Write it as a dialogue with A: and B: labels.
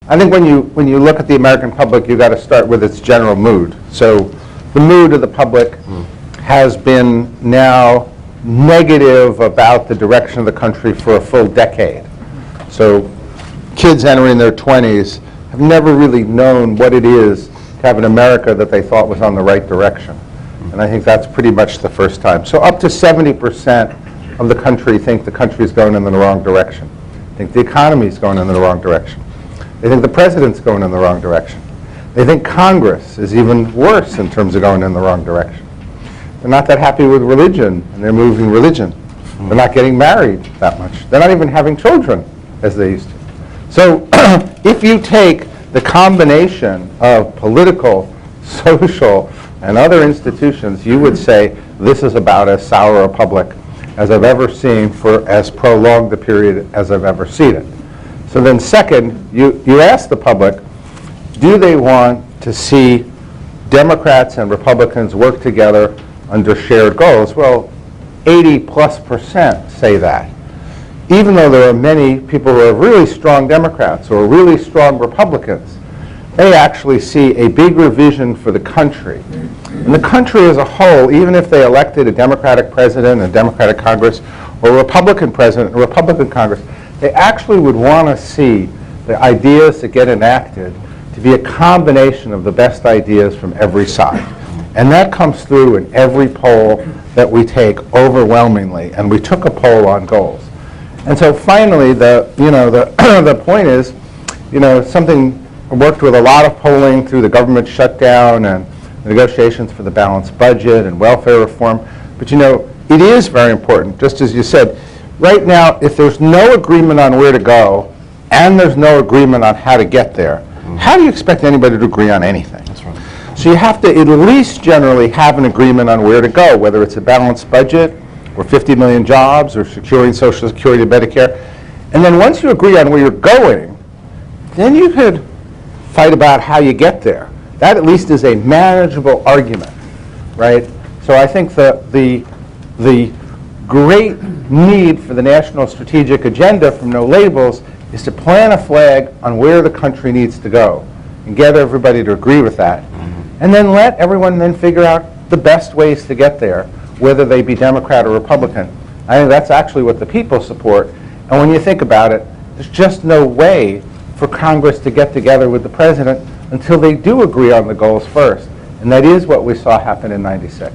A: I think when you look at the American public, you got to start with its general mood. So the mood of the public has been now negative about the direction of the country for a full decade. So kids entering their 20s have never really known what it is to have an America that they thought was on the right direction. And I think that's pretty much the first time. So up to 70% of the country think the country is going in the wrong direction. Think the economy is going in the wrong direction. They think the president's going in the wrong direction. They think Congress is even worse in terms of going in the wrong direction. They're not that happy with religion, and they're moving religion. They're not getting married that much. They're not even having children as they used to. So if you take the combination of political, social, and other institutions, you would say this is about as sour a public as I've ever seen for as prolonged a period as I've ever seen it. So then second, you ask the public, do they want to see Democrats and Republicans work together under shared goals? Well, 80+% say that. Even though there are many people who are really strong Democrats or really strong Republicans, they actually see a bigger vision for the country. And the country as a whole, even if they elected a Democratic president, a Democratic Congress, or a Republican president, a Republican Congress, they actually would want to see the ideas that get enacted to be a combination of the best ideas from every side. And that comes through in every poll that we take overwhelmingly. And we took a poll on goals. And so finally, the point is, something I worked with a lot of polling through the government shutdown and negotiations for the balanced budget and welfare reform. But it is very important, just as you said. Right now, if there's no agreement on where to go and there's no agreement on how to get there, how do you expect anybody to agree on anything?
B: That's right.
A: So you have to at least generally have an agreement on where to go, whether it's a balanced budget or 50 million jobs or securing Social Security and Medicare. And then once you agree on where you're going, then you could fight about how you get there. That at least is a manageable argument, right? So I think the great need for the national strategic agenda from No Labels is to plant a flag on where the country needs to go and get everybody to agree with that. And then let everyone then figure out the best ways to get there, whether they be Democrat or Republican. I think that's actually what the people support. And when you think about it, there's just no way for Congress to get together with the president until they do agree on the goals first. And that is what we saw happen in '96.